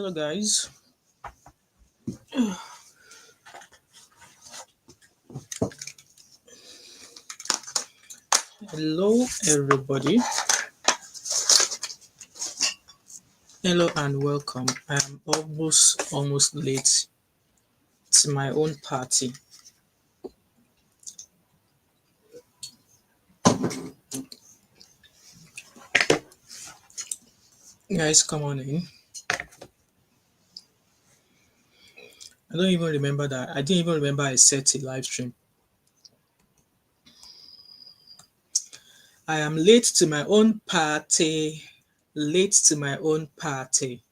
Hello, guys. Hello, everybody. Hello and welcome. I'm almost late to my own party. Guys, come on in. I don't even remember that. I didn't even remember I set a live stream. I am late to my own party. Late to my own party.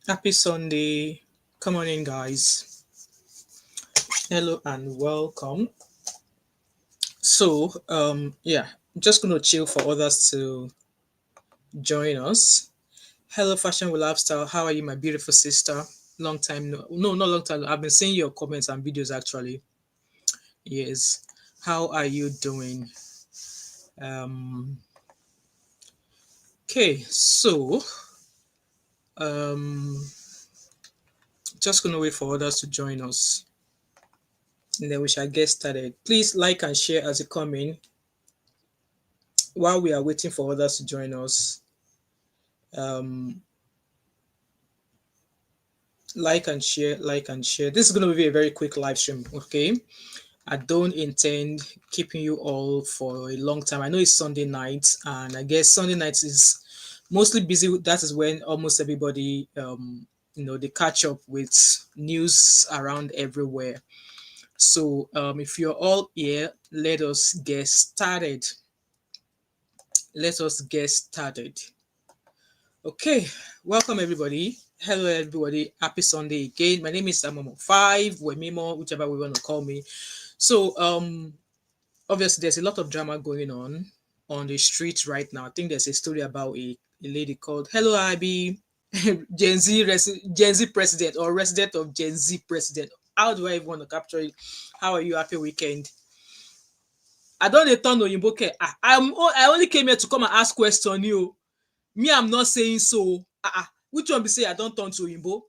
Happy Sunday. Come on in, guys. Hello and welcome. So, yeah, I'm just gonna chill for others to join us. Hello, Fashion with Lifestyle. How are you, my beautiful sister? Long time, no, not long time. I've been seeing your comments and videos actually. Yes. How are you doing? Um, okay, so um, just gonna wait for others to join us, and then we shall get started. Please like and share as you come in while we are waiting for others to join us. Um, like and share, like and share. This is gonna be a very quick live stream, okay? I don't intend keeping you all for a long time. I know it's Sunday night, and I guess Sunday night is mostly busy. That is when almost everybody, they catch up with news around everywhere. So, if you're all here, let us get started. Let us get started. Okay, welcome everybody. Hello everybody. Happy Sunday again. My name is Amomo5, Wemimo, whichever we want to call me. So, obviously there's a lot of drama going on the streets right now. I think there's a story about a lady called Hello Ib Gen Z president or resident of Gen Z president. How do I even want to capture it? How are you? Happy weekend. I don't turn Oyinbo care. I only came here to come and ask question you. Me, I'm not saying so. Which one be say I don't turn to Oyinbo?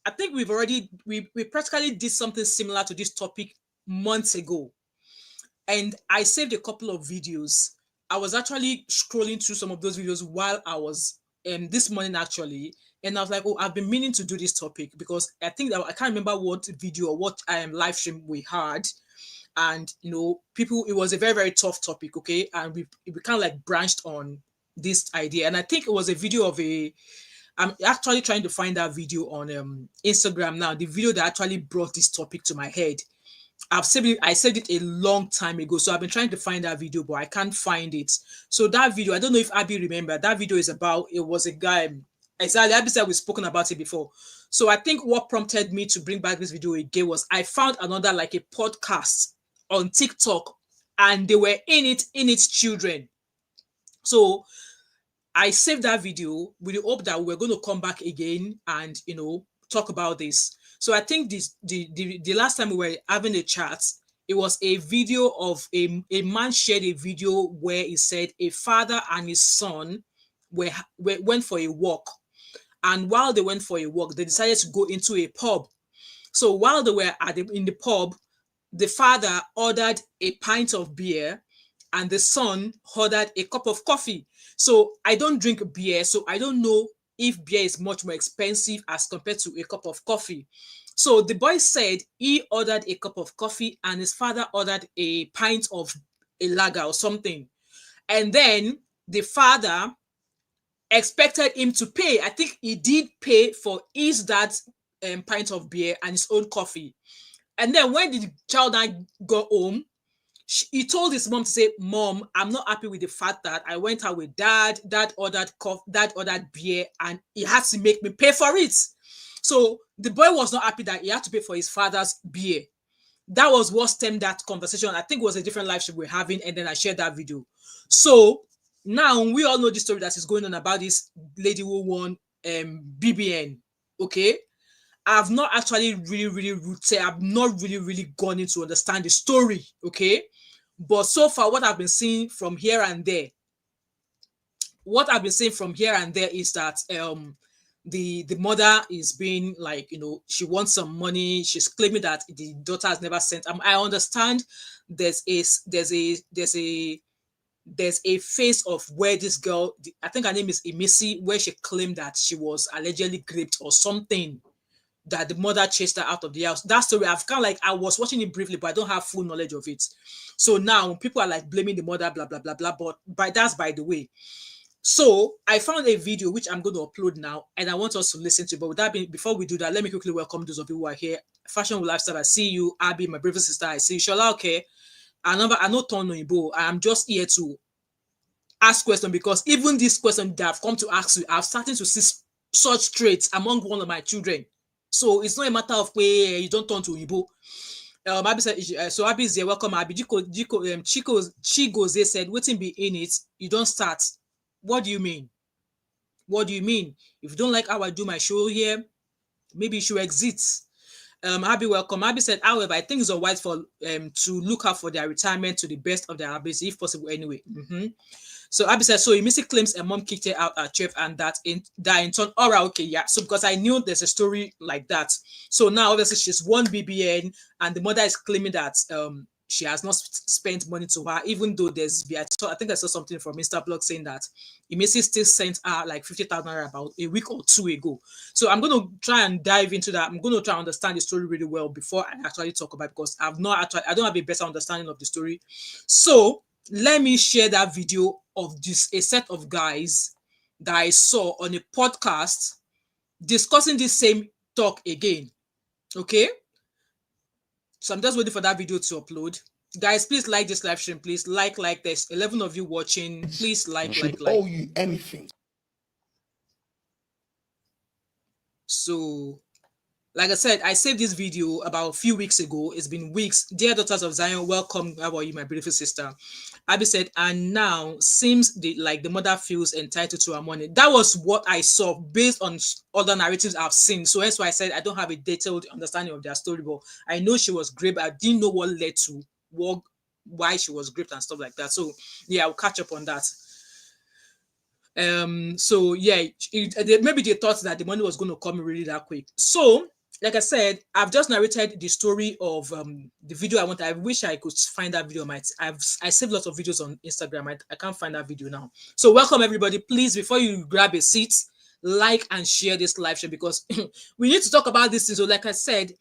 I think we practically did something similar to this topic months ago. And I saved a couple of videos. I was actually scrolling through some of those videos while I was this morning actually, and I was like, oh, I've been meaning to do this topic because I think that I can't remember what video or what live stream we had, and people, it was a very very tough topic, okay, and we kind of like branched on this idea, and I think it was a video of a. I'm actually trying to find that video on Instagram now. The video that actually brought this topic to my head. I saved it a long time ago, so I've been trying to find that video, but I can't find it. So that video, I don't know if Abby remember. That video is about, it was a guy. Exactly, Abby said we've spoken about it before. So I think what prompted me to bring back this video again was I found another like a podcast on TikTok, and they were in its children. So I saved that video with the hope that we're going to come back again and talk about this. So I think the last time we were having a chat, it was a video of a man shared a video where he said a father and his son went for a walk, and while they went for a walk, they decided to go into a pub. So while they were in the pub, the father ordered a pint of beer and the son ordered a cup of coffee. So I don't drink beer, so I don't know if beer is much more expensive as compared to a cup of coffee. So the boy said he ordered a cup of coffee and his father ordered a pint of a lager or something. And then the father expected him to pay. I think he did pay for his dad's pint of beer and his own coffee. And then when the child got home, he told his mom to say, "Mom, I'm not happy with the fact that I went out with dad. Dad ordered dad ordered beer, and he had to make me pay for it." So the boy was not happy that he had to pay for his father's beer. That was what stemmed that conversation. I think it was a different live stream we're having, and then I shared that video. So now we all know the story that is going on about this lady who won BBN. Okay. I've not actually really rooted. I've not really gone in to understand the story, okay? But so far, what I've been seeing from here and there, is that the mother is being like, she wants some money. She's claiming that the daughter has never sent. I understand there's a phase of where this girl, I think her name is Emisi, where she claimed that she was allegedly raped or something, that the mother chased her out of the house. That story, I've kind of like, I was watching it briefly, but I don't have full knowledge of it. So now people are like blaming the mother, blah blah blah blah. But that's by the way. So I found a video which I'm going to upload now, and I want us to listen to. But with that being, before we do that, let me quickly welcome those of you who are here. Fashion with Lifestyle. I see you, Abby, my brother sister. I see you, Shola. Okay, I know Tono Ibo. I am just here to ask questions, because even this question that I've come to ask you, I've started to see such traits among one of my children. So it's not a matter of where you don't turn to Ibo. Abby said, so Abby is here. Welcome, Abby. Chigoze said, waiting be in it, you don't start. What do you mean? What do you mean? If you don't like how I do my show here, maybe you should exit. Abby, welcome. Abby said, however, I think it's alright for to look out for their retirement to the best of their ability, if possible, anyway. So Abby said, so Emisi claims a mom kicked her out at chef, and that in turn, all right, okay, yeah. So because I knew there's a story like that. So now obviously she's won BBN, and the mother is claiming that she has not spent money to her, even though I think I saw something from Mr. Blog saying that Emisi still sent her like 50,000 naira about a week or two ago. So I'm going to try and dive into that. I'm going to try and understand the story really well before I actually talk about it, because I don't have a better understanding of the story. So let me share that video of a set of guys that I saw on a podcast discussing this same talk again. Okay, so I'm just waiting for that video to upload. Guys, please like this live stream. Please like. There's 11 of you watching. Please like. Owe you anything. So, like I said, I saved this video about a few weeks ago. It's been weeks. Dear daughters of Zion, welcome. How are you, my beautiful sister? Abby said, and now seems like the mother feels entitled to her money. That was what I saw based on other narratives I've seen. So that's why I said I don't have a detailed understanding of their story, but I know she was raped. I didn't know what led to why she was raped and stuff like that. So yeah, I'll catch up on that. So yeah, maybe they thought that the money was going to come really that quick. So like I said, I've just narrated the story of the video I want. I wish I could find that video. I saved lots of videos on Instagram. I can't find that video now. So welcome everybody. Please, before you grab a seat, like and share this live show, because we need to talk about this thing. So like I said,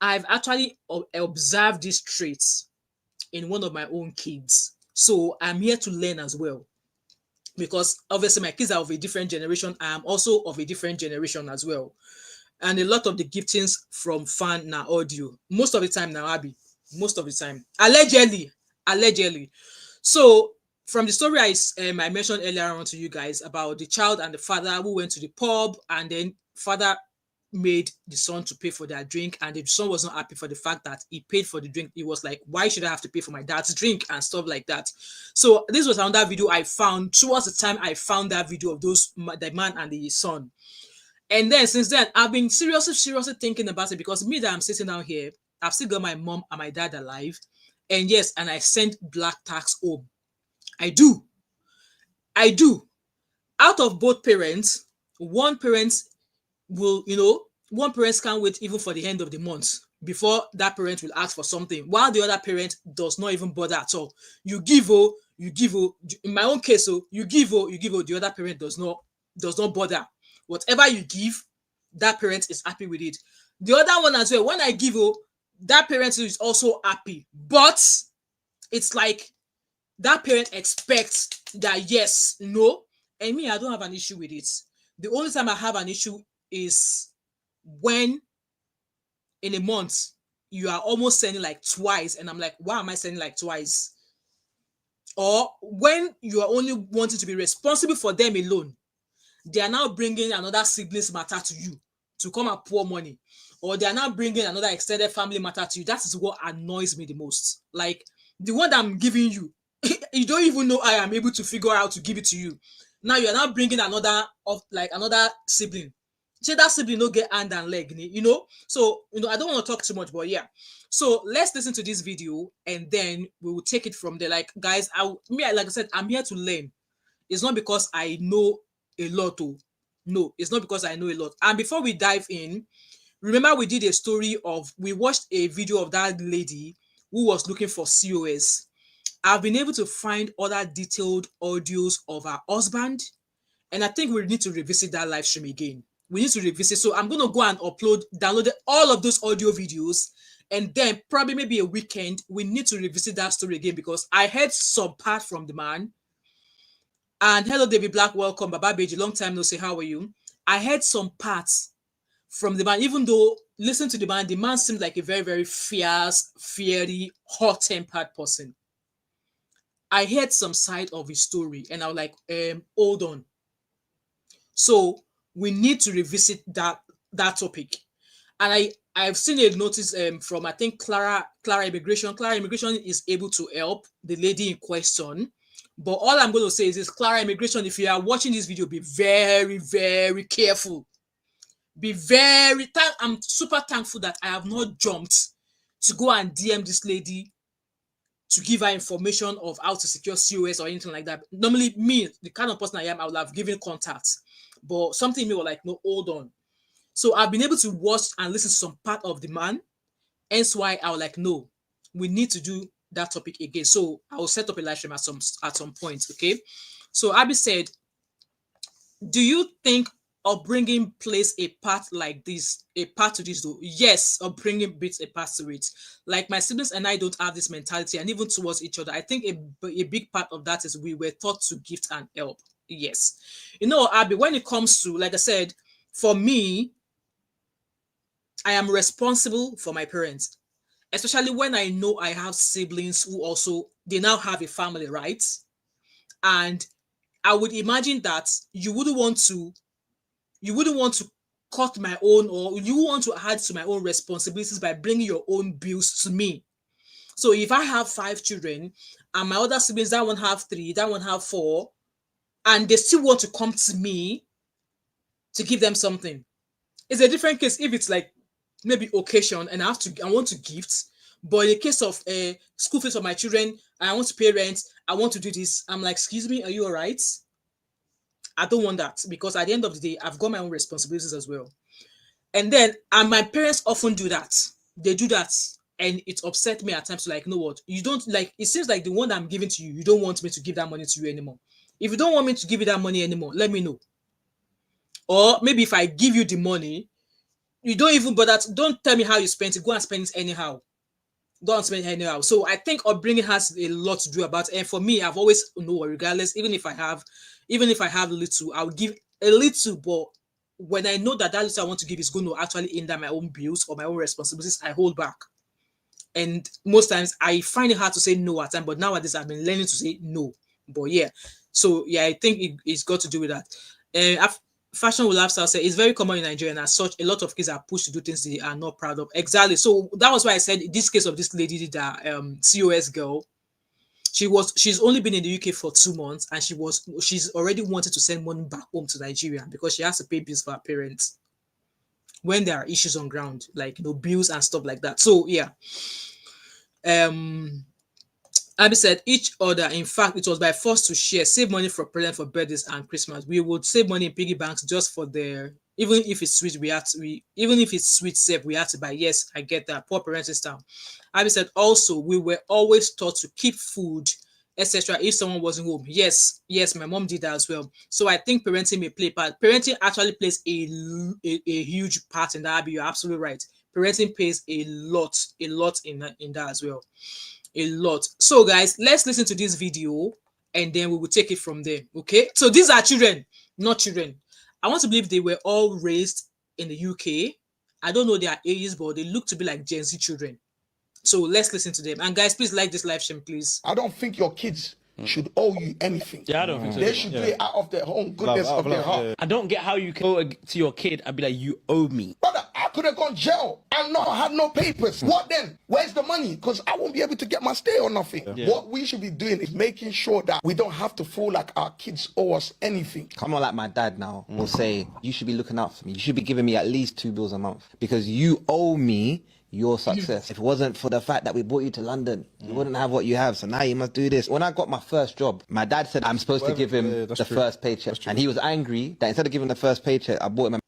I've actually observed these traits in one of my own kids. So I'm here to learn as well, because obviously my kids are of a different generation. I am also of a different generation as well. And a lot of the giftings from fan na audio. Most of the time now, Abby. Most of the time. Allegedly. So from the story I mentioned earlier on to you guys about the child and the father who went to the pub, and then father made the son to pay for their drink, and the son was not happy for the fact that he paid for the drink. He was like, why should I have to pay for my dad's drink and stuff like that? So this was another video I found towards the time I found that video of the man and the son. And then since then, I've been seriously thinking about it, because me that I'm sitting down here, I've still got my mom and my dad alive. And yes, and I sent black tax home. I do. Out of both parents, one parent will, one parent can't wait even for the end of the month before that parent will ask for something, while the other parent does not even bother at all. You give. In my own case, you give, the other parent does not bother. Whatever you give, that parent is happy with it. The other one as well, when I give, that parent is also happy. But it's like that parent expects that yes, no. And me, I don't have an issue with it. The only time I have an issue is when in a month you are almost sending like twice, and I'm like, why am I sending like twice? Or when you are only wanting to be responsible for them alone, they are now bringing another sibling's matter to you to come and pour money, or they are now bringing another extended family matter to you. That is what annoys me the most. Like the one that I'm giving you, you don't even know I am able to figure out to give it to you. Now you are now bringing another sibling. Say that sibling no get hand and leg, So I don't want to talk too much, but yeah. So let's listen to this video, and then we will take it from there. Like guys, like I said, I'm here to learn. It's not because I know a lot, No, it's not because I know a lot. And before we dive in, remember we did a story of, we watched a video of that lady who was looking for COS. I've been able to find other detailed audios of her husband, and I think we need to revisit that live stream again. We need to revisit. So I'm going to go and download all of those audio videos, and then probably maybe a weekend, we need to revisit that story again, because I heard some part from the man. And hello, David Black, welcome. Baba Beji, long time no say, how are you? I heard some parts from the man, even though, listen to the man seemed like a very, very fierce, fiery, hot-tempered person. I heard some side of his story, and I was like, hold on. So we need to revisit that topic. And I've seen a notice from, I think, Clara Immigration. Clara Immigration is able to help the lady in question. But all I'm going to say is this: Clara Immigration, if you are watching this video, be very, very careful. I'm super thankful that I have not jumped to go and DM this lady to give her information of how to secure COS or anything like that. Normally, me, the kind of person I am, I would have given contacts. But something in me was like, no, hold on. So I've been able to watch and listen to some part of the man. Hence why I was like, no, we need to do that topic again. So I will set up a live stream at some point, okay? So Abby said, do you think upbringing plays a part like this, a part to this though? Yes, upbringing beats a part to it. Like my siblings and I don't have this mentality, and even towards each other. I think a big part of that is we were taught to gift and help. Yes. You know, Abby, when it comes to, like I said, for me, I am responsible for my parents, especially when I know I have siblings who also, they now have a family, right? And I would imagine that you wouldn't want to cut my own, or you want to add to my own responsibilities by bringing your own bills to me. So if I have 5 children and my other siblings, that one have 3, that one have 4, and they still want to come to me to give them something, it's a different case if it's like maybe occasion and I want to gift. But in the case of school fees for my children, I want to pay rent, I want to do this, I'm like, excuse me, are you all right? I don't want that, because at the end of the day, I've got my own responsibilities as well. And my parents often do that. They do that, and it upset me at times. Like, you know what? You don't like. It seems like the one I'm giving to you, you don't want me to give that money to you anymore. If you don't want me to give you that money anymore, let me know. Or maybe if I give you the money, you don't even bother. Don't tell me how you spent it. Go and spend it anyhow. Don't spend it anyhow. So I think upbringing has a lot to do about it. And for me, I've always regardless, even if I have little, I'll give a little. But when I know that little I want to give is going to actually hinder my own bills or my own responsibilities, I hold back. And most times I find it hard to say no at times, but nowadays I've been learning to say no. But yeah, so yeah, I think it's got to do with that. Fashion with lifestyle say it's very common in Nigeria, and as such, a lot of kids are pushed to do things they are not proud of. Exactly. So that was why I said in this case of this lady, that COS girl, she's only been in the UK for 2 months, and she's already wanted to send money back home to Nigeria because she has to pay bills for her parents when there are issues on ground, like bills and stuff like that. So yeah. Abby said each other. In fact, it was by force to share, save money for present for birthdays and Christmas. We would save money in piggy banks just for even if it's sweet, even if it's sweet safe, we have to buy. Yes, I get that. Poor parenting style. Abby said also we were always taught to keep food, etc. if someone wasn't home. Yes, my mom did that as well. So I think parenting may play part. Parenting actually plays a huge part in that. Abby, you're absolutely right. Parenting plays a lot in that as well. A lot. So guys, let's listen to this video and then we will take it from there. Okay, so these are children, not children. I want to believe they were all raised in the UK. I don't know their ages, but they look to be like Gen Z children. So let's listen to them. And guys, please like this live stream, please. I don't think your kids should owe you anything. Yeah, I don't think so. They should do it out of their own goodness of their heart. I don't get how you can go to your kid and be like, you owe me. Brother, I could have gone jail and not had no papers. What then? Where's the money? Because I won't be able to get my stay or nothing. Yeah. What we should be doing is making sure that we don't have to feel like our kids owe us anything. Come on, like my dad now will say, you should be looking out for me. You should be giving me at least 2 bills a month because you owe me your success. If it wasn't for the fact that we brought you to London, you wouldn't have what you have. So now you must do this. When I got my first job, my dad said I'm supposed to give him the first paycheck. And he was angry that instead of giving the first paycheck, I bought him a...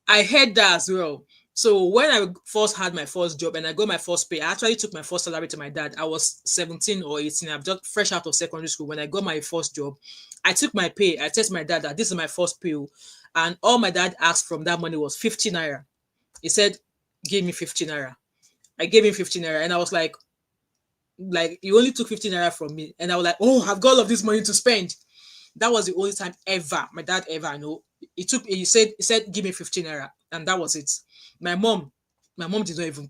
I heard that as well. So when I first had my first job and I got my first pay, I actually took my first salary to my dad. I was 17 or 18. I'm just fresh out of secondary school. When I got my first job, I took my pay. I texted my dad that this is my first pay. And all my dad asked from that money was 50 naira. He said, give me 50 naira. I gave him 50 naira. And I was like, you only took 50 naira from me. And I was like, oh, I've got all of this money to spend. That was the only time ever, my dad ever, I know. He said, give me 15 naira. And that was it. My mom did not even.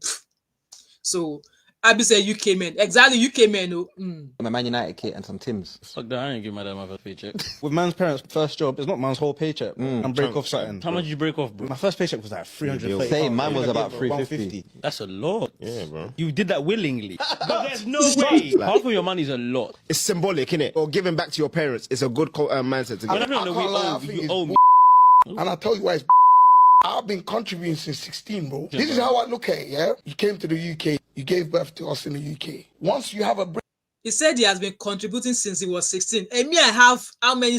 So, Abby said UK men. Exactly, UK men. my Man United kit and some Tims. Fuck that, I ain't give my dad my first paycheck. With man's parents' first job, it's not man's whole paycheck. And break off something. How much did you break off, bro? My first paycheck was like 330. Same, mine was about 350. That's a lot. Yeah, bro. You did that willingly. But there's no way. Half of your money is a lot. It's symbolic, innit? Or giving back to your parents. It's a good mindset to But give. I don't know, can't lie, I think you it's owe me. And I'll tell you why it's I've been contributing since 16, bro. This is how I look at it, yeah? You came to the UK, you gave birth to us in the UK. Once you have a He said he has been contributing since he was 16. And me, I have how many?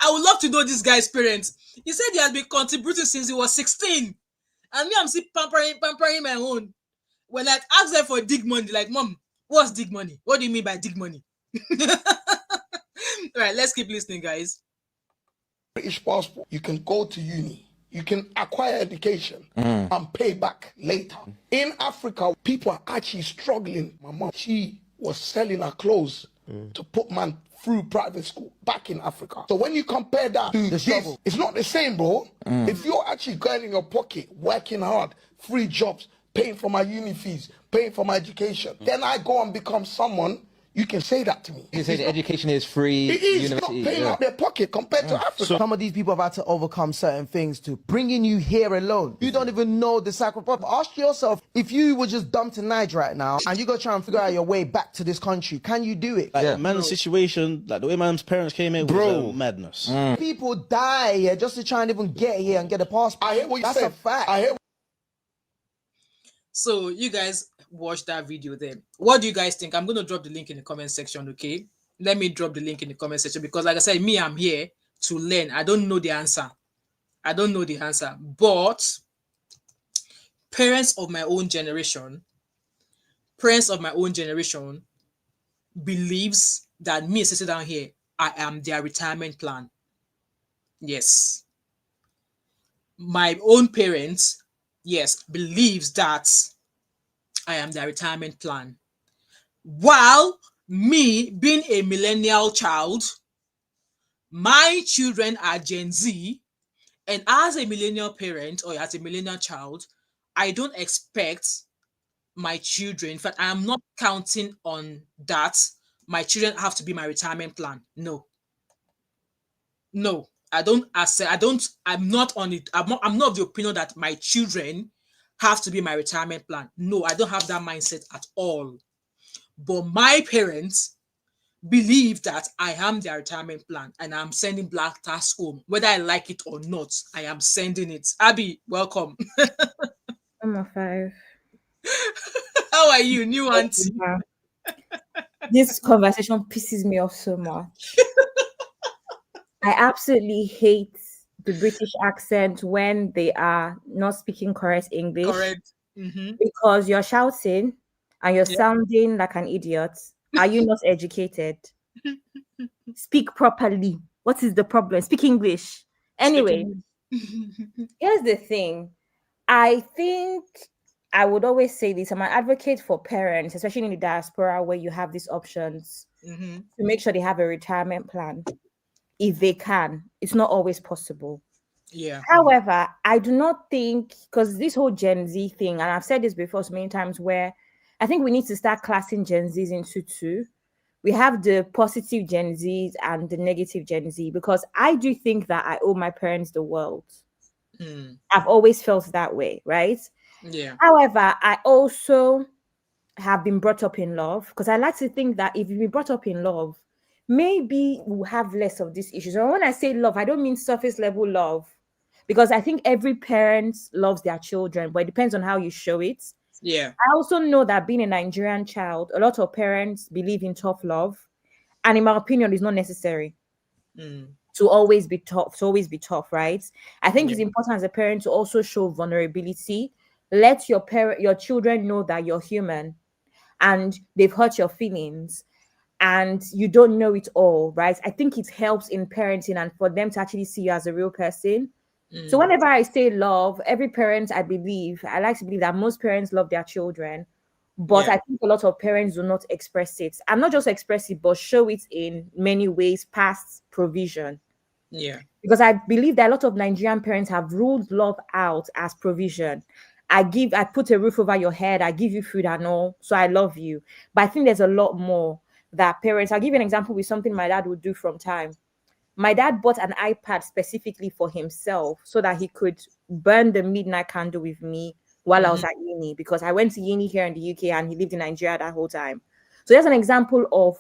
I would love to know this guy's parents. He said he has been contributing since he was 16. And me, I'm still pampering my own. When I ask them for dig money, like, Mom, what's dig money? What do you mean by dig money? All right, let's keep listening, guys. British passport, you can go to uni, you can acquire education and pay back later. In Africa, people are actually struggling. My mom, she was selling her clothes to put man through private school back in Africa. So when you compare that to this, it's not the same, bro. If you're actually going in your pocket, working hard, 3 jobs, paying for my uni fees, paying for my education, then I go and become someone. You can say that to me. You say the education is free. It is not university, paying out their pocket compared to Africa. So some of these people have had to overcome certain things to bringing you here alone. You don't even know the sacrifice. Ask yourself, if you were just dumped in Niger right now and you go try and figure out your way back to this country, can you do it? Like, man's situation, like the way man's parents came in, was madness. People die here just to try and even get here and get a passport. I hear what you That's said. a fact. I hear. So you guys watch that video there. What do you guys think? I'm going to drop the link in the comment section, okay? Let me drop the link in the comment section because, like I said, me, I'm here to learn. I don't know the answer. But parents of my own generation believes that me sitting down here, I am their retirement plan. Yes. My own parents, yes, believes that I am their retirement plan. While me being a millennial child, my children are Gen Z, and as a millennial parent or as a millennial child, I don't expect my children, in fact, I am not counting on that. My children have to be my retirement plan. No, I'm not on it. I'm not of the opinion that my children have to be my retirement plan. No, I don't have that mindset at all. But my parents believe that I am their retirement plan and I'm sending Black Task home. Whether I like it or not, I am sending it. Abby, welcome. Number 5. How are you, new auntie? This conversation pisses me off so much. I absolutely hate the British accent when they are not speaking correct English. Correct. Because you're shouting and you're sounding like an idiot. Are you not educated? Speak properly. What is the problem? Speak English. Anyway, here's the thing. I think I would always say this. I'm an advocate for parents, especially in the diaspora where you have these options to make sure they have a retirement plan. If they can, it's not always possible. Yeah. However, I do not think, because this whole Gen Z thing, and I've said this before so many times, where I think we need to start classing Gen Zs into 2. We have the positive Gen Zs and the negative Gen Z, because I do think that I owe my parents the world. I've always felt that way, right? Yeah. However, I also have been brought up in love, because I like to think that if you've been brought up in love, maybe we'll have less of these issues. And when I say love, I don't mean surface level love, because I think every parent loves their children, but it depends on how you show it. Yeah. I also know that being a Nigerian child, a lot of parents believe in tough love, and in my opinion, it's not necessary to always be tough, right? I think it's important as a parent to also show vulnerability. Let your children know that you're human and they've hurt your feelings and you don't know it all, right? I think it helps in parenting and for them to actually see you as a real person. So whenever I say love, every parent, I like to believe that most parents love their children, but I think a lot of parents do not express it. And not just express it, but show it in many ways past provision. Yeah. Because I believe that a lot of Nigerian parents have ruled love out as provision. I put a roof over your head, I give you food and all, so I love you. But I think there's a lot more that parents, I'll give you an example with something my dad would do from time. My dad bought an iPad specifically for himself so that he could burn the midnight candle with me while I was at uni, because I went to uni here in the UK and he lived in Nigeria that whole time. So there's an example of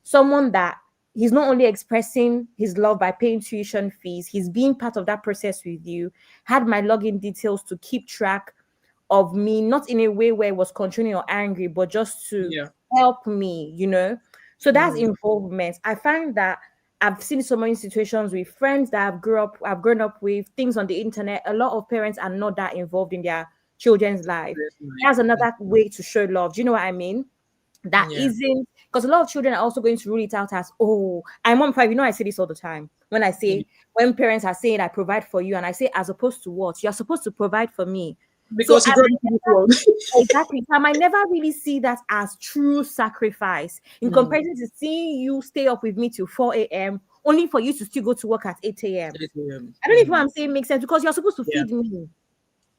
someone that he's not only expressing his love by paying tuition fees, he's being part of that process with you, had my login details to keep track of me, not in a way where it was controlling or angry, but just to help me, So that's involvement. I find that I've seen so many situations with friends that I've grown up with, things on the internet. A lot of parents are not that involved in their children's life. That's another way to show love. Do you know what I mean? That isn't, because a lot of children are also going to rule it out as, oh, I'm on 5. I say this all the time. When parents are saying I provide for you, and I say, as opposed to what? You're supposed to provide for me. Because you brought me to this world. Exactly. I might never really see that as true sacrifice in comparison to seeing you stay up with me till 4 a.m. only for you to still go to work at 8 a.m. I don't know if what I'm saying makes sense, because you're supposed to feed me.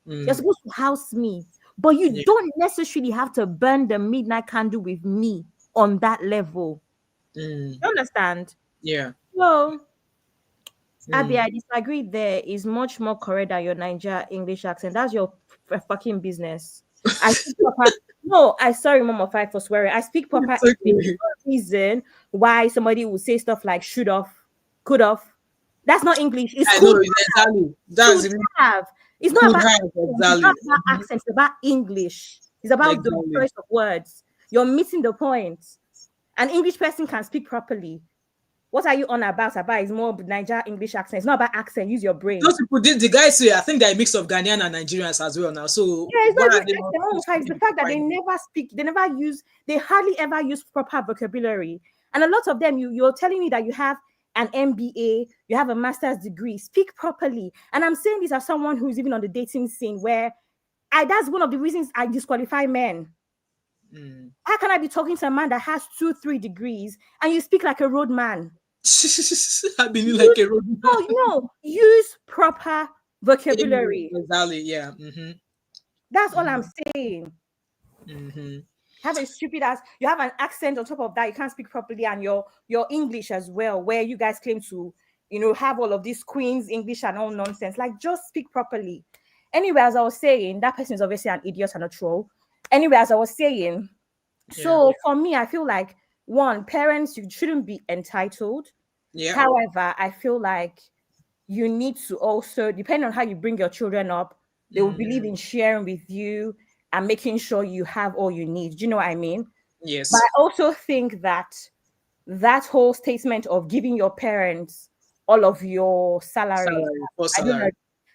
You're supposed to house me. But you don't necessarily have to burn the midnight candle with me on that level. You understand? Yeah. So, Abby, I disagree. There is much more correct than your Niger English accent. That's your fucking business. I speak proper. No, I sorry, Mama Five for swearing. I speak proper English. There's no reason why somebody would say stuff like should have, could have. That's not English. It's I could know exactly. That's should have. It's not about accent. exactly. It's not about accent. It's about English. It's about the Exactly. choice of words. You're missing the point. An English person can speak properly. What are you on about? About is more Niger English accent. It's not about accent. Use your brain. Those people, the guys say, I think they're a mix of Ghanaian and Nigerians as well now. So Yeah, it's why not are even they accent. not It's the fact that they never speak, they hardly ever use proper vocabulary. And a lot of them, you're telling me that you have an MBA, you have a master's degree, speak properly. And I'm saying this as someone who's even on the dating scene where that's one of the reasons I disqualify men. How can I be talking to a man that has 2-3 degrees and you speak like a road man? I've been like a road. No, use proper vocabulary. Exactly, yeah. That's all I'm saying. Have a stupid ass, you have an accent on top of that, you can't speak properly, and your English as well, where you guys claim to, have all of this Queen's English and all nonsense. Like, just speak properly. Anyway, as I was saying, that person is obviously an idiot and a troll. Anyway, as I was saying, so for me, I feel like, one, parents, you shouldn't be entitled. Yeah. However, I feel like you need to also, depending on how you bring your children up, they will believe in sharing with you and making sure you have all you need. Do you know what I mean? Yes. But I also think that whole statement of giving your parents all of your salary.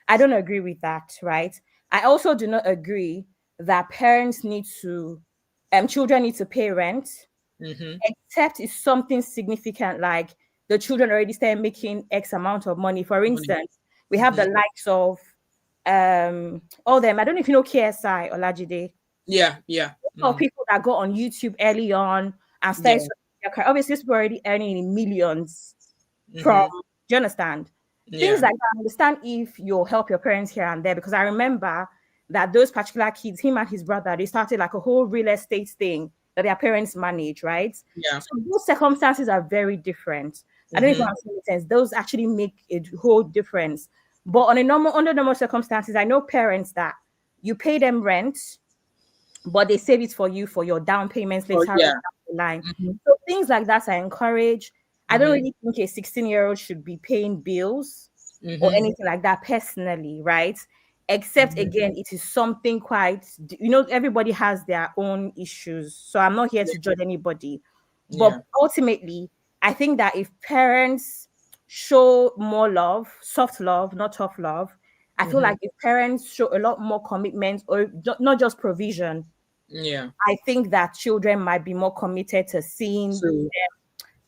I don't agree with that, right? I also do not agree that parents need to, children need to pay rent, except it's something significant, like the children already start making X amount of money. For instance, we have the likes of all them. I don't know if you know KSI or Lajide. Yeah. Or people that go on YouTube early on and start obviously people are already earning in millions from, do you understand? Things like that. I understand if you'll help your parents here and there, because I remember that those particular kids, him and his brother, they started like a whole real estate thing that their parents manage, right? Yeah. So those circumstances are very different. I don't know if I'm making sense. Those actually make a whole difference. But under normal circumstances, I know parents that you pay them rent, but they save it for you for your down payments later down the line. So things like that I encourage. I don't really think a 16-year-old should be paying bills. or Mm-hmm. anything like that personally, right? Except again, it is something quite, everybody has their own issues. So I'm not here to judge anybody. But Yeah. ultimately, I think that if parents show more love, soft love, not tough love, I feel Mm-hmm. like if parents show a lot more commitment or not just provision, Yeah. I think that children might be more committed to seeing So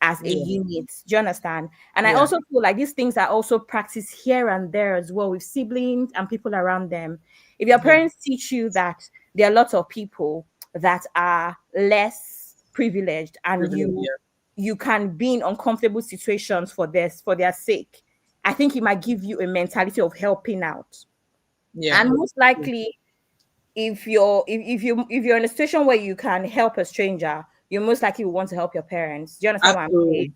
as a yeah. unit. Do you understand? And I Yeah. also feel like these things are also practiced here and there as well with siblings and people around them. If your Yeah. parents teach you that there are lots of people that are less privileged and Privilege, you can be in uncomfortable situations for their sake, I think it might give you a mentality of helping out. yeah. And most likely if you're in a situation where you can help a stranger, you most likely will want to help your parents. Do you understand what I'm saying? Absolutely.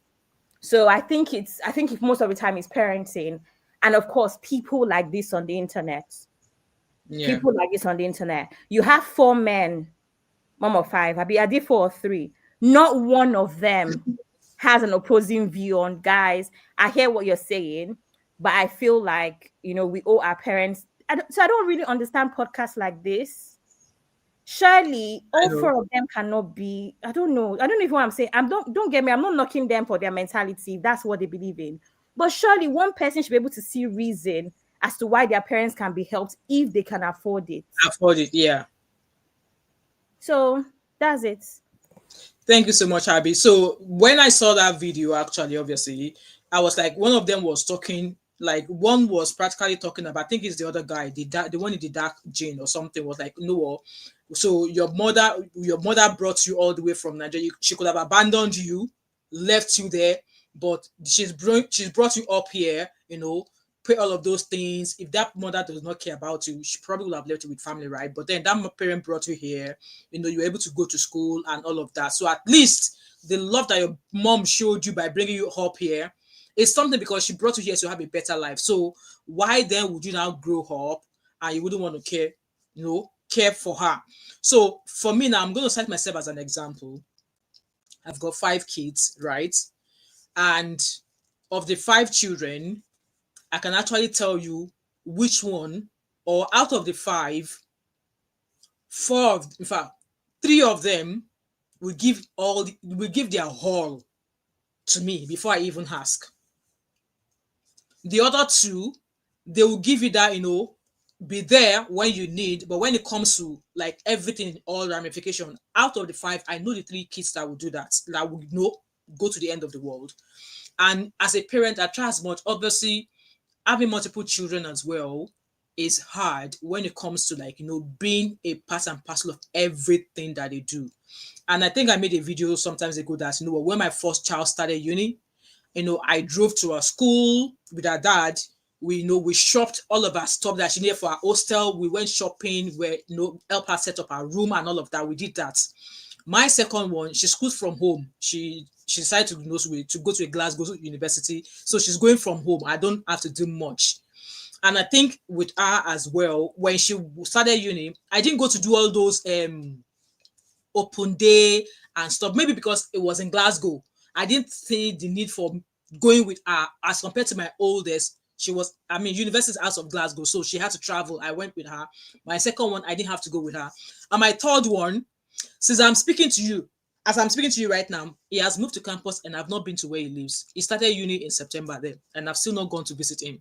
So I think if most of the time it's parenting, and of course people like this on the internet. Yeah. People like this on the internet. You have four men, mom of five. I did four or three. Not one of them has an opposing view on guys. I hear what you're saying, but I feel like we owe our parents. So I don't really understand podcasts like this. Surely I all know. four of them cannot be. I don't know. I don't know if what I'm saying. Don't get me. I'm not knocking them for their mentality if that's what they believe in. But surely one person should be able to see reason as to why their parents can be helped if they can afford it. Afford it. Yeah. So that's it. Thank you so much, Abby. So when I saw that video, actually, obviously, I was like, one of them was talking, like one was practically talking about, I think it's the other guy, the one in the dark jean or something, was like, no, so your mother brought you all the way from Nigeria. She could have abandoned you, left you there, but she's brought you up here, pay all of those things. If that mother does not care about you, she probably would have left you with family, right? But then that parent brought you here, you're able to go to school and all of that. So at least the love that your mom showed you by bringing you up here is something, because she brought you here to have a better life. So why then would you now grow up and you wouldn't want to care for her? So for me now, I'm going to cite myself as an example. I've got 5 kids, right? And of the 5 children, I can actually tell you which one, or out of the 5, in fact, 3 of them will give their all to me before I even ask. The other 2, they will give you that, be there when you need, but when it comes to like everything, all ramification, out of the 5, I know the 3 kids that will do that will go to the end of the world. And as a parent, I try as much. Obviously, having multiple children as well is hard when it comes to being a part and parcel of everything that they do. And I think I made a video sometimes ago that when my first child started uni, I drove to our school with our dad. We shopped all of our stuff that she needed for our hostel. We went shopping, where help her set up our room and all of that. We did that. My second one, she schools from home. She decided to go to a Glasgow university, so she's going from home. I don't have to do much. And I think with her as well, when she started uni, I didn't go to do all those open day and stuff. Maybe because it was in Glasgow, I didn't see the need for going with her as compared to my oldest. She was, university's out of Glasgow, so she had to travel. I went with her. My second one, I didn't have to go with her. And my third one, since I'm speaking to you, as I'm speaking to you right now, he has moved to campus and I've not been to where he lives. He started uni in September then, and I've still not gone to visit him.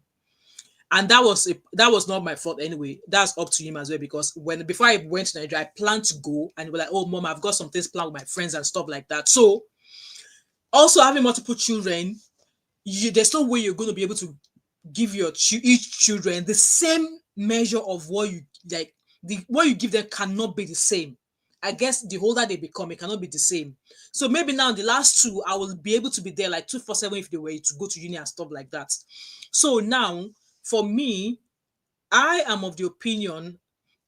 And that was not my fault anyway. That's up to him as well, because before I went to Nigeria, I planned to go, and he was like, "Oh, mom, I've got some things planned with my friends and stuff like that." So, also having multiple children, there's no way you're going to be able to give each children the same measure of what you like. What you give them cannot be the same. I guess the older they become, it cannot be the same. So maybe now the last 2, I will be able to be there like 247 if they were to go to uni and stuff like that. So now, for me, I am of the opinion,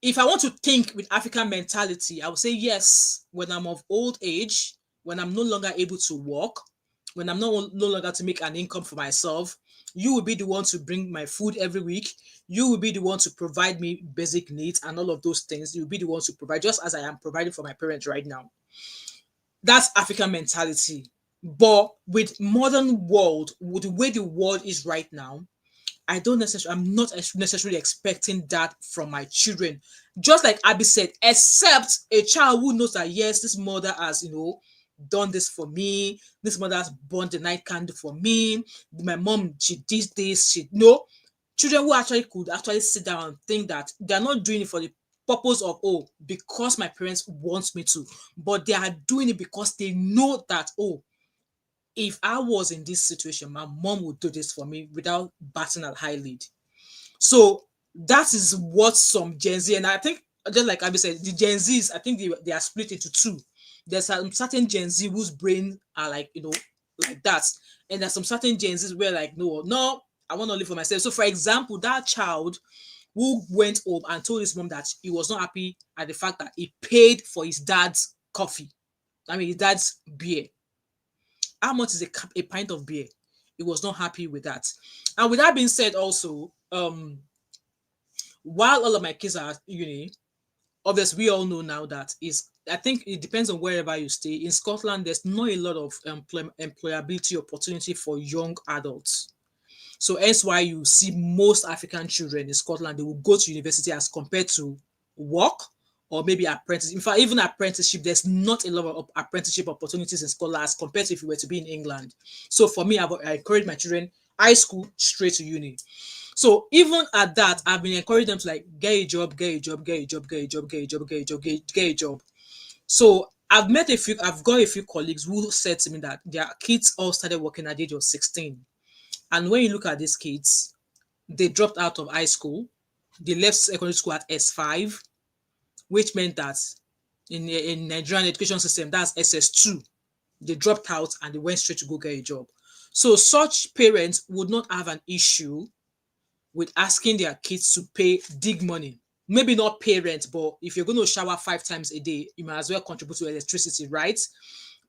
if I want to think with African mentality, I would say yes, when I'm of old age, when I'm no longer able to walk, when I'm no longer to make an income for myself, you will be the one to bring my food every week. You will be the one to provide me basic needs and all of those things. You'll be the one to provide, just as I am providing for my parents right now. That's African mentality. But with modern world, with the way the world is right now, I'm not necessarily expecting that from my children. Just like Abby said, except a child who knows that yes, this mother has, done this for me. This mother has burned the night candle for me. My mom, she did this. Children who actually could actually sit down and think that they're not doing it for the purpose of, oh, because my parents want me to, but they are doing it because they know that, oh, if I was in this situation, my mom would do this for me without batting an eyelid. So that is what some Gen Z, and I think, just like Abby said, the Gen Zs, I think they are split into two. There's some certain Gen Z whose brain are like, like that. And there's some certain Gen Zs where like, no, I want to live for myself. So for example, that child who went home and told his mom that he was not happy at the fact that he paid for his dad's coffee. I mean, his dad's beer. How much is a pint of beer? He was not happy with that. And with that being said, also, while all of my kids are at uni, obviously we all know now that I think it depends on wherever you stay. In Scotland, there's not a lot of employability opportunity for young adults. So hence why you see most African children in Scotland, they will go to university as compared to work or maybe apprentice. In fact, even apprenticeship, there's not a lot of apprenticeship opportunities in Scotland as compared to if you were to be in England. So for me, I encourage my children, high school, straight to uni. So even at that, I've been encouraging them to like get a job, get a job, get a job, get a job, get a job, get a job, get a job. So I've got a few colleagues who said to me that their kids all started working at the age of 16. And when you look at these kids, they dropped out of high school, they left secondary school at S5, which meant that in Nigerian education system, that's SS2. They dropped out and they went straight to go get a job. So such parents would not have an issue with asking their kids to pay dig money. Maybe not pay rent, but if you're going to shower 5 times a day, you might as well contribute to electricity, right?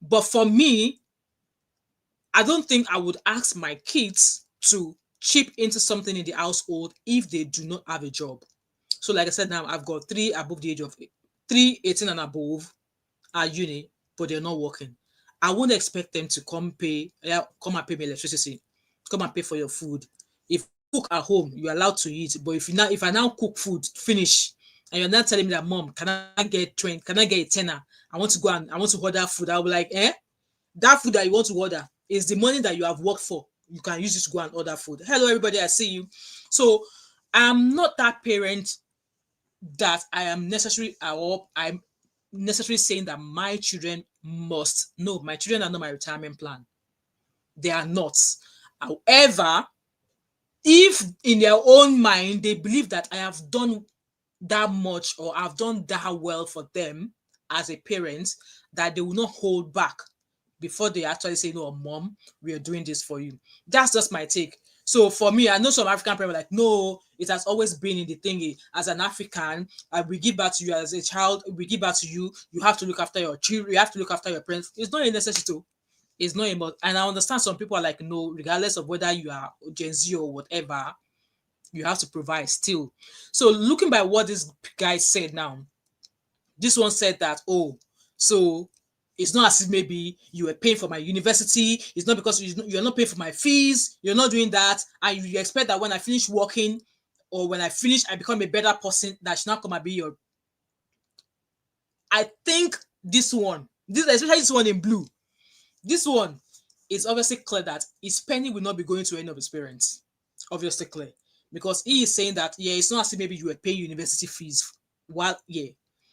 But for me, I don't think I would ask my kids to chip into something in the household if they do not have a job. So like I said, now I've got 3 above the age of 18 and above at uni, but they're not working. I won't expect them to come and pay me electricity, come and pay for your food. If you cook at home, you're allowed to eat. But if I now cook food, finish, and you're not telling me that, mom, can I get a tenner? I want to order food. I'll be like, that food that you want to order is the money that you have worked for. You can use it to go and order food. Hello, everybody, I see you. So I'm not that parent that I'm necessarily saying that my children must. No, my children are not my retirement plan. They are not. However, if in their own mind they believe that I have done that much or I've done that well for them as a parent, that they will not hold back before they actually say, no, mom, we are doing this for you. That's just my take. So for me, I know some African parents are like, no, it has always been in the thingy. As an African, we give back to you as a child, we give back to you. You have to look after your children, you have to look after your parents. It's not a necessity. It's not about, and I understand some people are like, no, regardless of whether you are Gen Z or whatever, you have to provide still. So looking by what this guy said now, this one said that, oh, so it's not as if maybe you were paying for my university. It's not because you're not paying for my fees. You're not doing that. And you expect that when I finish working or when I finish, I become a better person, that should not come and be your. I think especially this one in blue, this one is obviously clear that his penny will not be going to any of his parents. Obviously clear. Because he is saying that, yeah, it's not as if maybe you were paying university fees. Well, yeah.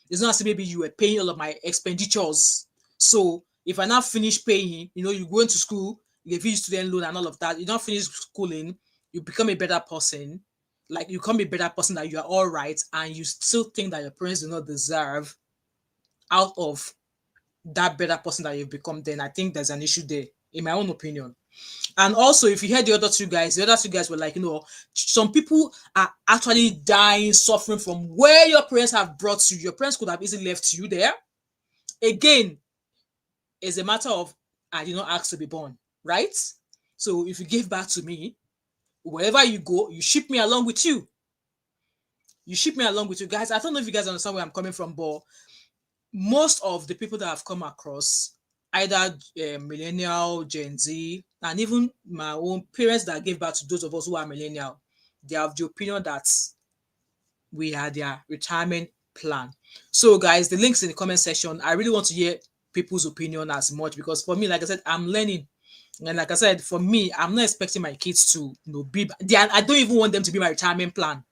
It's not as if maybe you were paying all of my expenditures. So if I now finish paying, you go into school, you get student loan and all of that, you don't finish schooling, you become a better person. Like you become a better person, that you are all right, and you still think that your parents do not deserve out of that better person that you've become, then I think there's an issue there, in my own opinion. And also, if you heard the other two guys were like, some people are actually dying, suffering from where your parents have brought you. Your parents could have easily left you there. Again, it's a matter of, I did not ask to be born, right? So if you give back to me, wherever you go, you ship me along with you. You ship me along with you. Guys, I don't know if you guys understand where I'm coming from, but most of the people that I've come across, either millennial, Gen Z, and even my own parents that gave back to those of us who are millennial, they have the opinion that we are their retirement plan. So, guys, the links in the comment section. I really want to hear people's opinion as much because for me, like I said, I'm learning. And like I said, for me, I'm not expecting my kids to be. I don't even want them to be my retirement plan.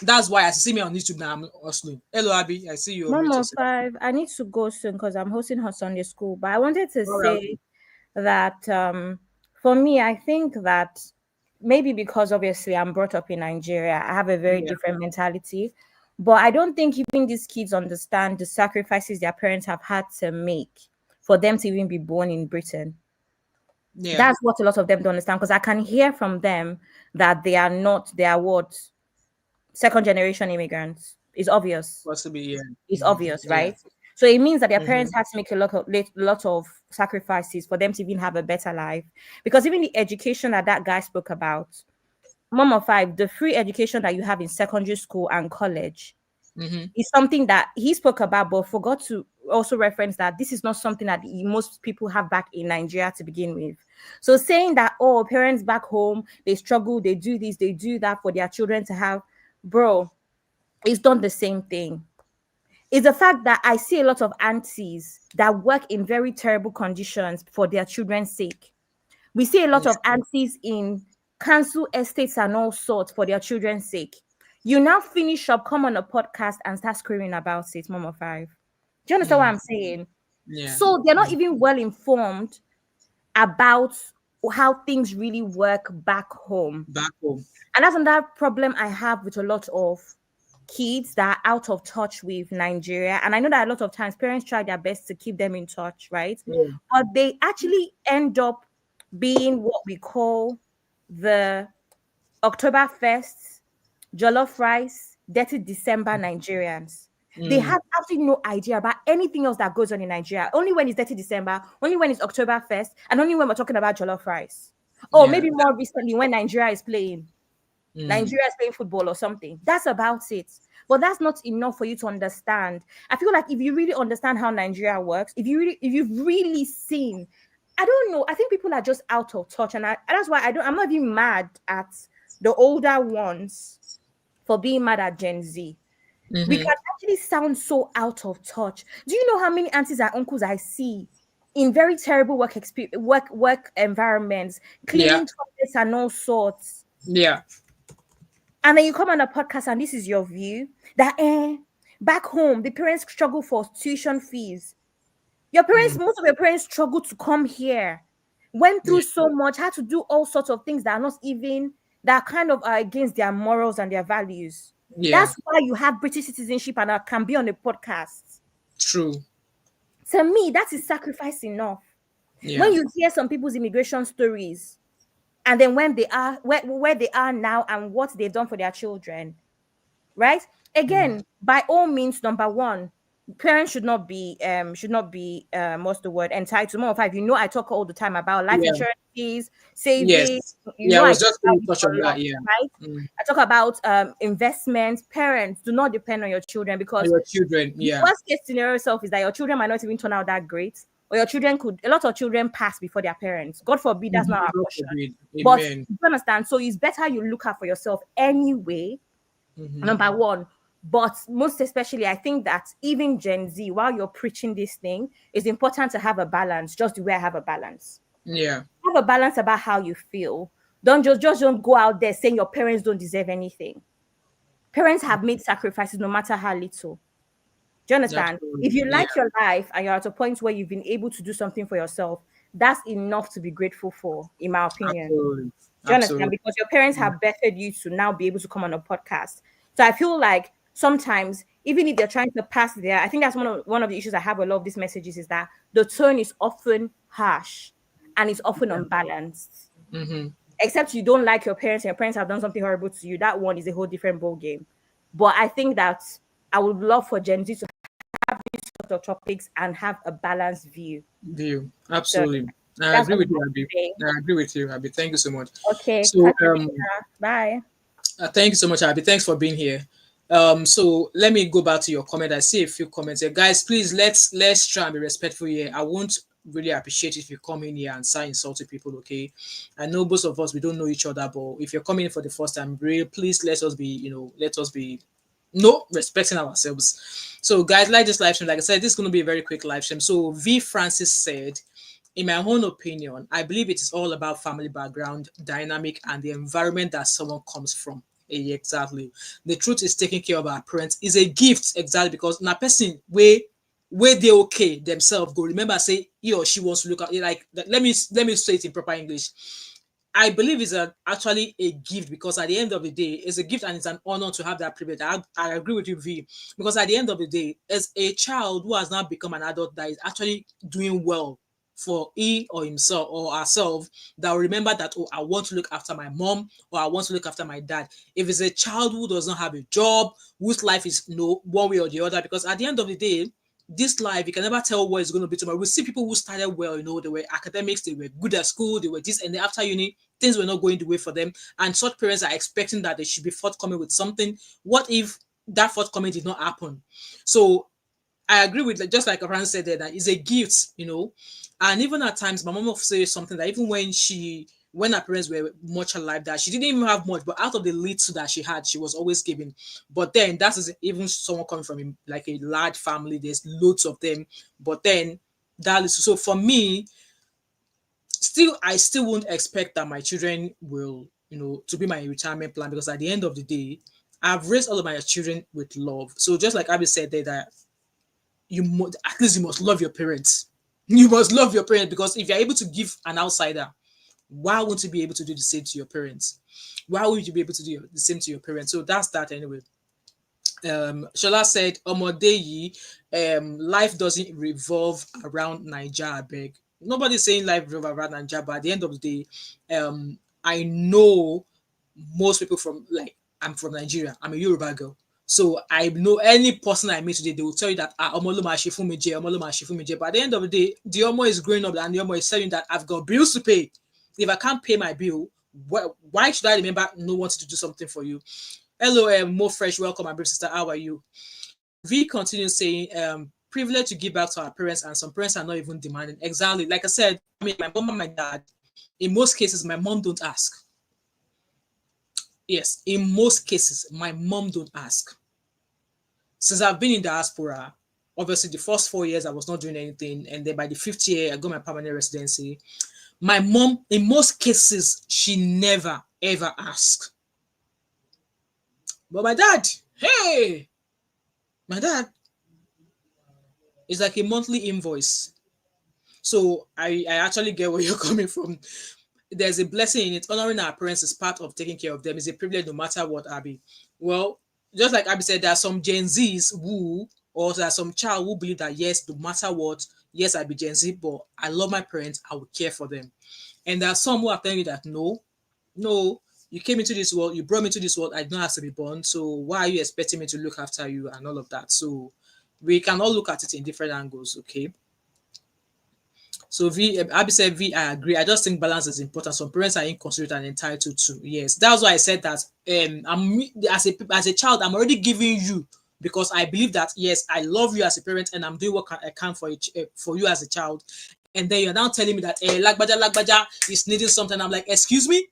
That's why I see me on YouTube now. I'm hustling. Hello, Abby. I see you. Mom Unmute of yourself. five, I need to go soon because I'm hosting her Sunday school. But I wanted to All right. say that for me, I think that maybe because obviously I'm brought up in Nigeria, I have a very Yeah. different mentality. But I don't think even these kids understand the sacrifices their parents have had to make for them to even be born in Britain. Yeah. That's what a lot of them don't understand because I can hear from them that they are what? Second generation immigrants. It's obvious. Possibly. Yeah. It's Mhm. obvious, Yeah. right? So it means that their parents Mhm. had to make a lot of sacrifices for them to even have a better life. Because even the education that guy spoke about, Mom of five, the free education that you have in secondary school and college Mhm. is something that he spoke about, but forgot to also reference that this is not something that most people have back in Nigeria to begin with. So saying that, oh, parents back home, they struggle, they do this, they do that for their children to have, bro, it's not the same thing. It's the fact that I see a lot of aunties that work in very terrible conditions for their children's sake. We see a lot of aunties in council estates and all sorts for their children's sake. You now finish up, come on a podcast and start screaming about it, Mom of five. Do you understand what I'm saying? Yeah. So they're not even well informed about how things really work back home. Back home. And that's another problem I have with a lot of kids that are out of touch with Nigeria. And I know that a lot of times parents try their best to keep them in touch, right? Yeah. But they actually end up being what we call the Oktoberfest, jollof rice, dirty December Nigerians. They have absolutely no idea about anything else that goes on in Nigeria. Only when it's dirty December, only when it's Oktoberfest, and only when we're talking about jollof rice. Or Yeah. maybe more recently when Nigeria is playing. Nigeria is playing football or something. That's about it. But that's not enough for you to understand. I feel like if you really understand how Nigeria works, if you've really seen, I don't know. I think people are just out of touch, and that's why I'm not even mad at the older ones for being mad at Gen Z. We can actually sound so out of touch. Do you know how many aunties and uncles I see in very terrible work environments, Yeah. cleaning toilets and all sorts? Yeah. And then you come on a podcast and this is your view that back home the parents struggle for tuition fees. Most of your parents struggle to come here, went Yeah. through so much, had to do all sorts of things that are not even that kind of are against their morals and their values. Yeah. That's why you have British citizenship and can be on a podcast. True. To me, that is sacrifice enough. Yeah. When you hear some people's immigration stories, and then when they are where they are now and what they've done for their children, right? Again, by all means, number one, parents should not be what's the word, entitled. More of five, I talk all the time about life Yeah. insurance fees, saving. Yes. Yeah. I I was talk just about going to it touch a on lot, that. Yeah. right? I talk about investments. Parents, do not depend on your children And because your children. the Yeah. worst case scenario itself is that your children might not even turn out that great, or your children could. A lot of children pass before their parents. God forbid, that's not our God portion. forbid. But Amen. you understand, so it's better you look out for yourself anyway. Number one. But most especially, I think that even Gen Z, while you're preaching this thing, it's important to have a balance, just the way I have a balance. Yeah. Have a balance about how you feel. Don't just don't go out there saying your parents don't deserve anything. Parents have made sacrifices no matter how little. Do you understand? Absolutely. If you Yeah. like your life and you're at a point where you've been able to do something for yourself, that's enough to be grateful for, in my opinion. Absolutely. Do you understand? Absolutely. Because your parents have bettered you to now be able to come on a podcast. So I feel like sometimes, even if they're trying to pass there, I think that's one of the issues I have with a lot of these messages is that the tone is often harsh and it's often unbalanced. Except you don't like your parents and your parents have done something horrible to you. That one is a whole different ball game. But I think that I would love for Gen Z to have these sort of topics and have a balanced view. Absolutely. I That's agree what with you, I'm Abby. saying. I agree with you, Abby. Thank you so much. Okay, So, catch you later. Bye. thank you so much, Abby. Thanks for being here. So let me go back to your comment. I see a few comments here, guys. Please let's try and be respectful here. I won't really appreciate if you come in here and start insulting people. Okay, I know most of us we don't know each other, but if you're coming in for the first time, really please let us be, let us be no respecting ourselves. So guys, like this live stream, like I said, this is going to be a very quick live stream. So V Francis said, in my own opinion, I believe it is all about family background, dynamic, and the environment that someone comes from. Exactly. The truth is taking care of our parents is a gift, exactly, because na person where they okay themselves go remember say he or she wants to look at it like let me say it in proper English. I believe it's actually a gift because at the end of the day, it's a gift and it's an honor to have that privilege. I agree with you, V, because at the end of the day, as a child who has now become an adult that is actually doing well for he or himself or herself, that will remember that, oh, I want to look after my mom or I want to look after my dad. If it's a child who does not have a job, whose life is one way or the other, because at the end of the day, this life, you can never tell what it's going to be tomorrow. We see people who started well, they were academics, they were good at school, they were this, and then after uni, things were not going the way for them. And such parents are expecting that they should be forthcoming with something. What if that forthcoming did not happen? So I agree with, just like Abraham said there, that it's a gift. And even at times, my mom will say something that even when her parents were much alive, that she didn't even have much, but out of the little that she had, she was always giving. But then that is even someone coming from like a large family, there's loads of them. But then that is so for me, I still won't expect that my children will, to be my retirement plan, because at the end of the day, I've raised all of my children with love. So just like Abby said there, that at least you must love your parents. You must love your parents, because if you're able to give an outsider, why won't you be able to do the same to your parents? Why would you be able to do the same to your parents? So that's that anyway. Shola said, Omodeyi, life doesn't revolve around Nigeria, I beg. Nobody's saying life revolve around Nigeria, but at the end of the day, I know most people I'm from Nigeria. I'm a Yoruba girl. So I know any person I meet today, they will tell you that Omoloma Shifumije, Omoloma Shifumije. But at the end of the day, the Omo is growing up and the Omo is telling that I've got bills to pay. If I can't pay my bill, why should I remember no one to do something for you? Hello, Mo Fresh, welcome, my brave sister. How are you? V continues saying, privilege to give back to our parents, and some parents are not even demanding. Exactly. Like I said, I mean, my mom and my dad, in most cases, my mom don't ask. Yes, in most cases, my mom don't ask. Since I've been in diaspora, obviously the first 4 years I was not doing anything, and then by the fifth year I got my permanent residency. My mom, in most cases, she never ever asked. But my dad, hey, my dad is like a monthly invoice. So I actually get where you're coming from. There's a blessing in it. Honoring our parents is part of taking care of them. It's a privilege no matter what, Abby. Well, just like Abby said, there are some Gen Zs or there are some child who believe that yes, no matter what, yes, I be Gen Z, but I love my parents, I will care for them. And there are some who are telling you that no, you came into this world, you brought me to this world, I don't have to be born. So why are you expecting me to look after you and all of that? So we can all look at it in different angles, okay? So Abby said, V, I agree. I just think balance is important. Some parents are inconsiderate and entitled to. Yes, that's why I said that. I'm as a child, I'm already giving you because I believe that yes, I love you as a parent and I'm doing what I can for you as a child. And then you're now telling me that Lagbaja is needing something. I'm like, excuse me.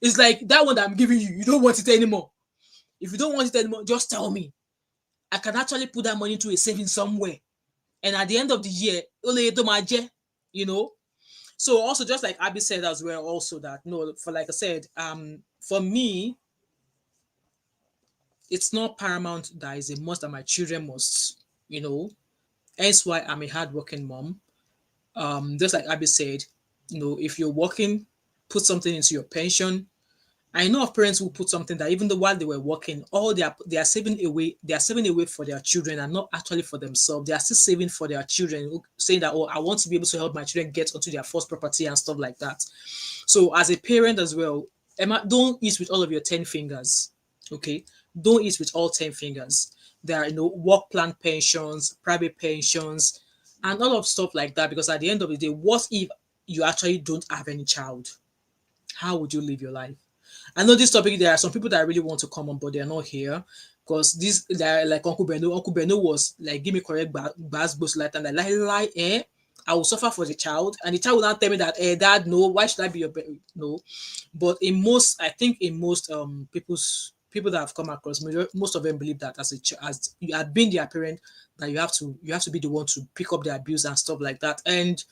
It's like that one that I'm giving you. You don't want it anymore. If you don't want it anymore, just tell me. I can actually put that money into a saving somewhere. And at the end of the year, So also just like Abby said as well, also that for like I said, for me, it's not paramount that is a must that my children must, Hence why I'm a hardworking mom. Just like Abby said, if you're working, put something into your pension. I know of parents who put something that even though while they were working, all they are saving away for their children and not actually for themselves. They are still saving for their children, saying that, oh, I want to be able to help my children get onto their first property and stuff like that. So as a parent as well, Emma, don't eat with all of your 10 fingers. Okay. Don't eat with all 10 fingers. There are work plan pensions, private pensions, and all of stuff like that. Because at the end of the day, what if you actually don't have any child? How would you live your life? I know this topic, there are some people that really want to come on, but they're not here because they're like Uncle Beno. Uncle Beno was like, give me correct buzz like, and like, I will suffer for the child, and the child will not tell me that, dad, no, why should I be your no? But in most, I think in most people that I've come across, most of them believe that as you had been their parent, that you have to be the one to pick up the abuse and stuff like that. And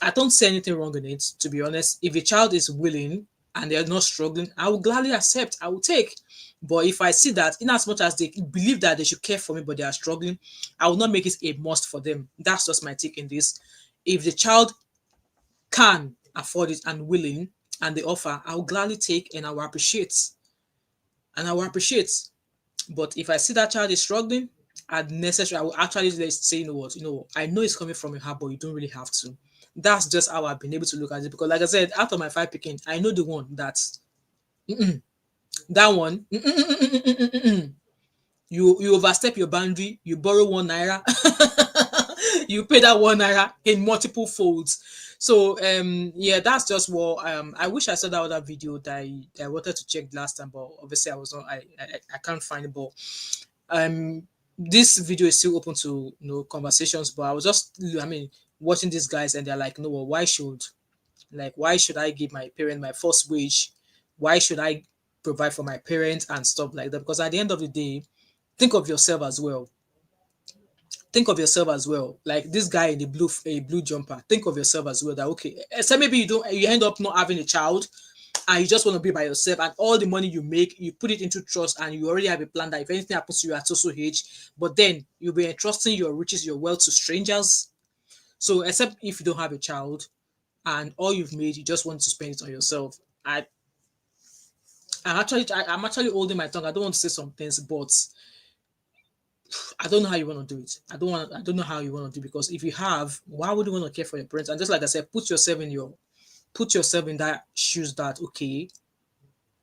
I don't see anything wrong in it, to be honest. If a child is willing and they're not struggling, I will gladly accept, I will take. But if I see that, in as much as they believe that they should care for me, but they are struggling, I will not make it a must for them. That's just my take in this. If the child can afford it and willing, and they offer, I will gladly take, and I will appreciate. And I will appreciate. But if I see that child is struggling, I will actually say, you know what, I know it's coming from your heart, but you don't really have to. That's just how I've been able to look at it. Because, like I said, out of my 5 picking, I know the one that's that one. You overstep your boundary. You borrow 1 naira. You pay that 1 naira in multiple folds. So yeah, that's just what I wish I saw that other video that I wanted to check last time, but obviously I was not. I can't find it. But this video is still open to conversations. But I was just watching these guys, and they're like, no, well, why should I give my parent my first wage? Why should I provide for my parents and stuff like that? Because at the end of the day, think of yourself as well. Think of yourself as well. Like this guy in the blue jumper. Think of yourself as well. That okay, so maybe you end up not having a child, and you just want to be by yourself, and all the money you make, you put it into trust, and you already have a plan that if anything happens to you at social age, but then you'll be entrusting your riches, your wealth to strangers. So except if you don't have a child, and all you've made, you just want to spend it on yourself. I'm actually holding my tongue. I don't want to say some things, but I don't know how you want to do it. I don't know how you want to do it, because if you have, why would you want to care for your parents? And just like I said, put yourself in that shoes that okay,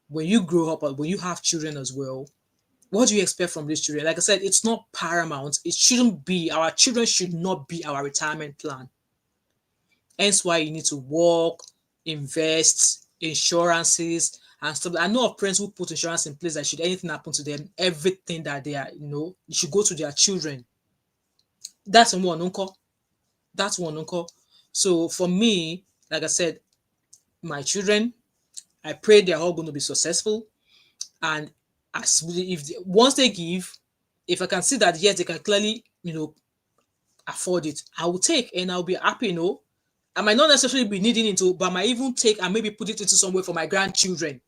when you grow up or when you have children as well, what do you expect from these children? Like I said, it's not paramount. It shouldn't be. Our children should not be our retirement plan. Hence why you need to work, invest, insurances, and stuff. I know of parents who put insurance in place that should anything happen to them, everything that they are, it should go to their children. That's one uncle. That's one uncle. So for me, like I said, my children, I pray they're all going to be successful. And once they give, if I can see that yes, they can clearly, afford it, I will take, and I'll be happy, I might not necessarily be needing it, but I might even take and maybe put it into somewhere for my grandchildren.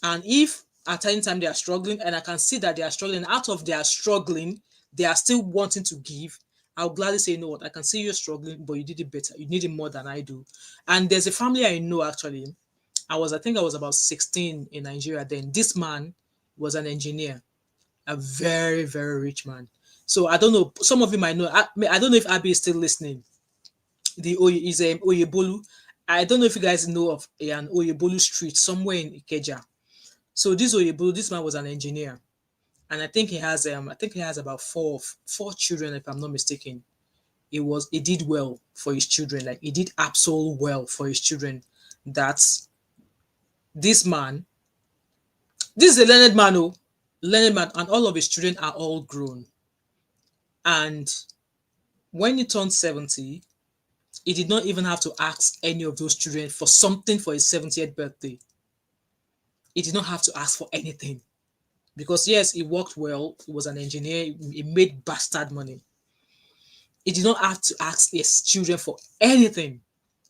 And if at any time they are struggling, and I can see that they are struggling, out of their struggling, they are still wanting to give, I'll gladly say, you know what, I can see you're struggling, but you did it better. You need it more than I do. And there's a family I know actually. I think I was about 16 in Nigeria then. This man was an engineer, a very, very rich man. So I don't know, some of you might know. I don't know if Abby is still listening. Is Oyebolu. I don't know if you guys know of an Oyebolu street somewhere in Ikeja. So this Oyebolu, this man was an engineer, and I think he has about four children, if I'm not mistaken. He did well for his children, like he did absolutely well for his children. That's this man. This is a learned man, and all of his children are all grown. And when he turned 70, he did not even have to ask any of those children for something for his 70th birthday. He did not have to ask for anything. Because yes, he worked well, he was an engineer, he made bastard money. He did not have to ask his children for anything.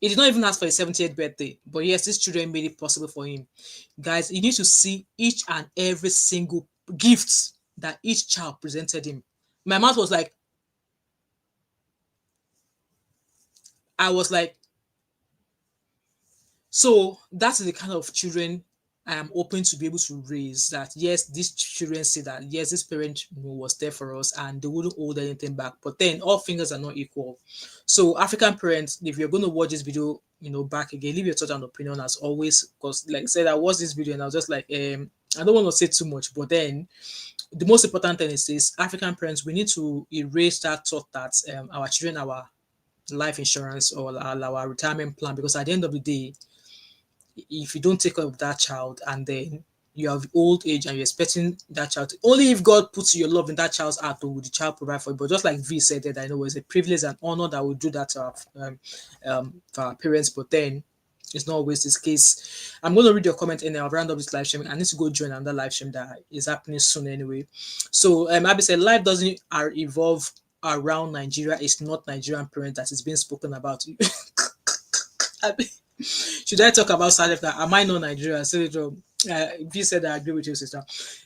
He did not even ask for his 70th birthday. But yes, his children made it possible for him. Guys, you need to see each and every single gift that each child presented him. My mouth was like, so that's the kind of children I am open to be able to raise. That yes, these children say that yes, this parent was there for us and they wouldn't hold anything back. But then all fingers are not equal. So African parents, if you're going to watch this video, back again, leave your thoughts and opinion as always. Because like I said, I watched this video and I was just like, I don't want to say too much, but then the most important thing is this: African parents, we need to erase that thought that our children, our life insurance or our retirement plan, because at the end of the day, if you don't take care of that child and then you have old age and you're expecting that child only if God puts your love in that child's heart will the child provide for you. But just like V said that, I know it's a privilege and honor that we do that for our parents, but then it's not always this case. I'm going to read your comment and I'll round up this live stream. I need to go join another live stream that is happening soon anyway. So Abby said life doesn't evolve around Nigeria. It's not Nigerian parents that is being spoken about. Should I talk about South Africa? Am I not Nigeria? So if you said I agree with you, sister.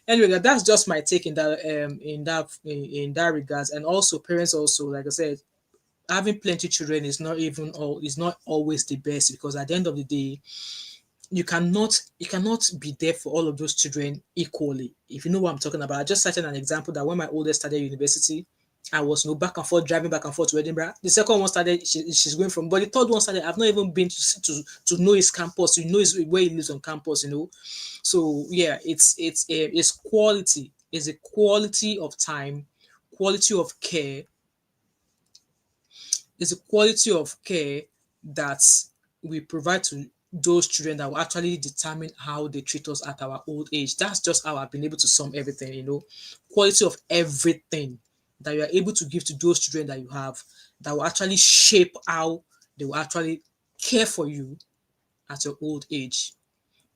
Anyway, that's just my take in that regards. And also parents also, like I said, having plenty of children is not always the best, because at the end of the day, you cannot be there for all of those children equally. If you know what I'm talking about. I just cited an example that when my oldest started university, I was back and forth, driving back and forth to Edinburgh. The second one started, she's going from, but the third one started. I've not even been to know his campus, to know where he lives on campus. So yeah, it's quality. It's a quality of time, quality of care. It's a quality of care that we provide to those children that will actually determine how they treat us at our old age. That's just how I've been able to sum everything. Quality of everything that you are able to give to those children that you have, that will actually shape how they will actually care for you at your old age.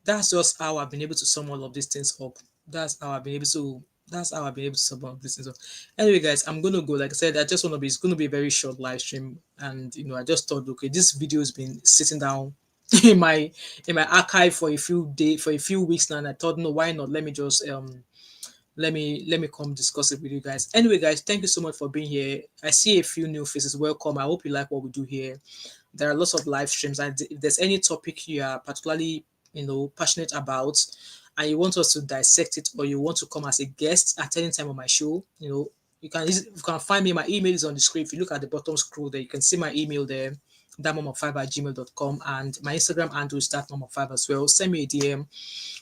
That's just how I've been able to sum all of these things up. That's how I've been able to sum all of these things up. Anyway, guys, I'm gonna go. Like I said, it's gonna be a very short live stream, and I just thought, okay, this video has been sitting down in my archive for a few weeks now, and I thought, no, why not? Let me just let me come discuss it with you guys. Anyway, guys, thank you so much for being here. I see a few new faces. Welcome. I hope you like what we do here. There are lots of live streams, and if there's any topic you are particularly passionate about and you want us to dissect it, or you want to come as a guest at any time on my show, you can find me. My email is on the screen. If you look at the bottom scroll there, you can see my email there, thatmom5@gmail.com, and my Instagram handle is thatmom5 as well. Send me a DM,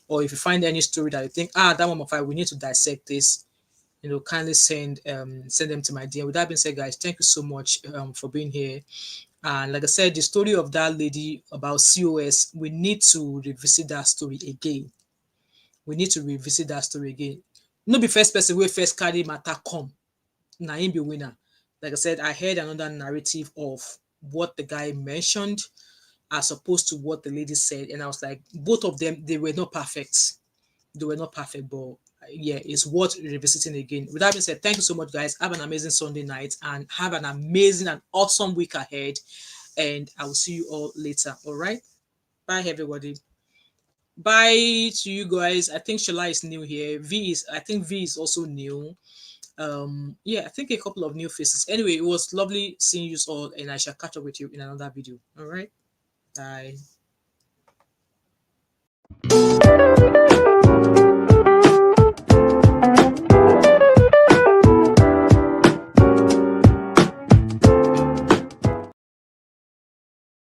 or if you find any story that you think, that mom5, we need to dissect this, kindly send them to my DM. With that being said, guys, thank you so much for being here. And like I said, the story of that lady about COS, we need to revisit that story again. No be first person where first carry matter come. Na him be winner. Like I said, I heard another narrative of what the guy mentioned as opposed to what the lady said. And I was like, both of them, they were not perfect. But yeah, it's worth revisiting again. With that being said, thank you so much, guys. Have an amazing Sunday night and have an amazing and awesome week ahead. And I will see you all later. All right. Bye, everybody. Bye to you guys. I think Shala is new here. I think V is also new. Yeah, I think a couple of new faces. Anyway, it was lovely seeing you all, and I shall catch up with you in another video. All right. Bye.